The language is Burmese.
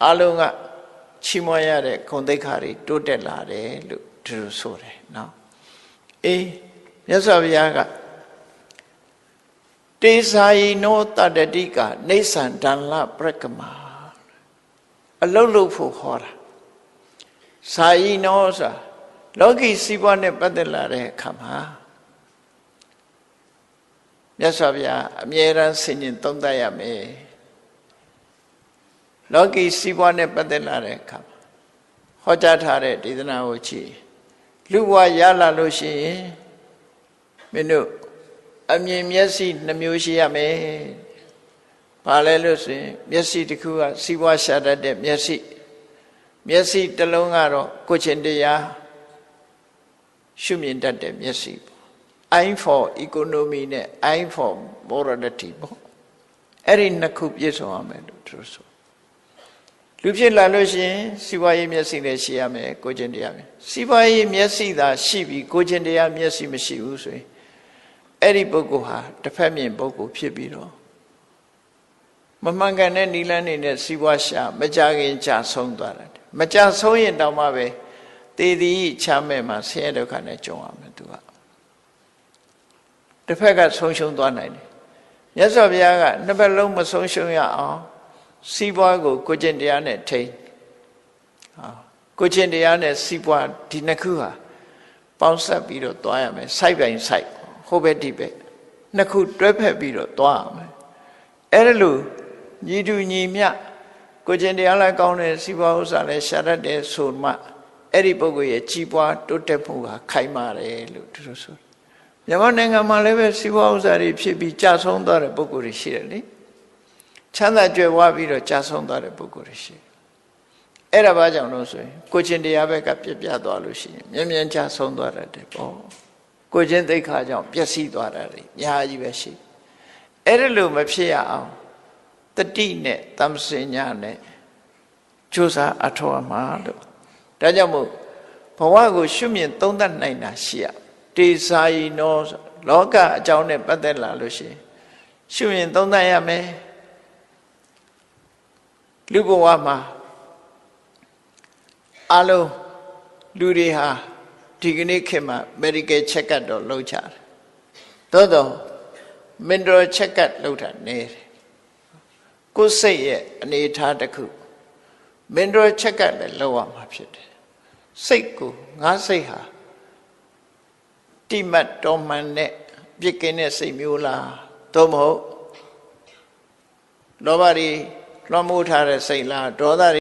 အားလုံးကချီးမွမ်းရတဲ့ဂုဏ်သိက္ခာတွေတိုးတက်လာတယ်လို့ဒီလိုဆိုတယ်နော်အေးမြတ်စွာဘုရားကတေစာယိနောတတ္တတိကနေသန္တလပရကမာအလုံးလို့ဖို့ဟောတာစာယိနောဆိုတာလောကီစီးပွားနဲ့ပတ်သက်လာတဲ့အခါမှာမြတ်စွာဘုရားအမြဲတမ်းဆင်ခြင်သုံးသပ်ရမယ်လောကီစီးပွားနဲ့ပတ်သက်လာတဲ့အခါမှာဟောကြားထားတဲ့ဒေသနာကိုကြည့်လူဘဝရလာလို့ရှိရင်မင်းတို့အမြင်မျက်စိနှမျိုးရှိရမယ်။ဘာလဲလို့ဆိုရင်မျက်စိတစ်ခုကစီးပွားရှာတတ်တဲ့မျက်စိတစ်လုံးကတော့ကိုယ်ချင်းတရားရှုမြင်တတ်တဲ့မျက်စိပေါ့။ Eye for economy နဲ့ Eye for morality ပေါ့။အဲ့ဒီနှစ်ခုပြည့်စုံရမယ်လို့သူဆို။လူဖြစ်လာလို့ရှိရင်စီးပွားရေးမျက်စိလည်းရှိရမယ်ကိုယ်ချင်းတရားပဲ။စီးပွားရေးမျက်စိသာရှိပြီးကိုယ်ချင်းတရားမျက်စိမရှိဘူးဆိုရင်အဲ့ဒီပုဂ္ဂိုလ်ဟာတစ်ဖက်မြင်ပုဂ္ဂိုလ်ဖြစ်ပြီးတော့မမှန်ကန်တဲ့နိလန်းနေနဲ့စီးပွားရှာမကြခင်ကြာဆုံးသွားတယ်မကြာဆုံးရင်တောင်မှပဲသေသည်ချမ်းမဲ့မှာဆင်းရဲဒုက္ခနဲ့ကြုံရမယ်သူကတစ်ဖက်ကဆုံးရှုံးသွားနိုင်တယ်မြတ်စွာဘုရားကနှစ်ဖက်လုံးမဆုံးရှုံးရအောင်စီးပွားကိုကိုကျင့်တရားနဲ့ထိန်းကိုကျင့်တရားနဲ့စီးပွားဒီနှစ်ခုဟာပေါင်းစပ်ပြီးတော့သွားရမယ်စိုက်ပိုင်စိုက်ဟိုဘက်ဒီဘက်နှစ်ခုတွဲဖက်ပြီးတော့သွားရမယ်အဲ့ဒါလို့ညီတူညီမျှကိုကျင့်တရားလည်းကောင်းတယ်စီးပွားဥစ္စာလည်းရှာတတ်တယ်ဆိုမှအဲ့ဒီပုဂ္ဂိုလ်ရဲ့ကြီးပွားတိုးတက်မှုဟာခိုင်မာတယ်လို့သူတို့ဆိုမြန်မာနိုင်ငံမှာလည်းပဲစီးပွားဥစ္စာတွေဖြစ်ပြီးကြာဆုံးသွားတဲ့ပုဂ္ဂိုလ်တွေရှိတယ်လေချမ်းသာကြွယ်ဝပြီးတော့ကြာဆုံးသွားတဲ့ပုဂ္ဂိုလ်တွေရှိအဲ့ဒါဘာကြောင့်လို့ဆိုရင်ကိုကျင့်တရားဘက်ကပြပြသွားလို့ရှိရင်မြန်ကြာဆုံးသွားတတ်တယ်ပေါ့ကိုကျင့်သိက္ခာကြောင့်ပျက်စီးသွားတာတွေအများကြီးပဲရှိအဲ့ဒါလို့မဖြစ်ရအောင်တတိနဲ့တမ္ပစဉ္ညာနဲ့ကြိုးစားအထောက်အမှာလို့ဒါကြောင့်မို့ဘဝကိုရှုမြင်သုံးသပ်နိုင်တာရှိရတေစာယိနောလောကအကြောင်းနဲ့ပတ်သက်လာလို့ရှိရင်ရှုမြင်သုံးသပ်ရမယ်လူဘဝမှာအလုံးလူတွေဟာဒီကနေ့ခေတ်မှာ medical check up တော့လုပ်ကြတယ်သို့တော့ mental check up လုပ်တာနည်းတယ်ကိုယ်စိတ်ရဲ့အနေအထားတစ်ခု mental check up လည်းလုပ်ရမှာဖြစ်တယ်စိတ်ကိုငါစိတ်ဟာတိမတ်တော်မှန်တဲ့ပြစ်ကင်းတဲ့စိတ်မျိုးလားသို့မဟုတ်လောဘတွေလွှမ်းမိုးထားတဲ့စိတ်လားဒေါသ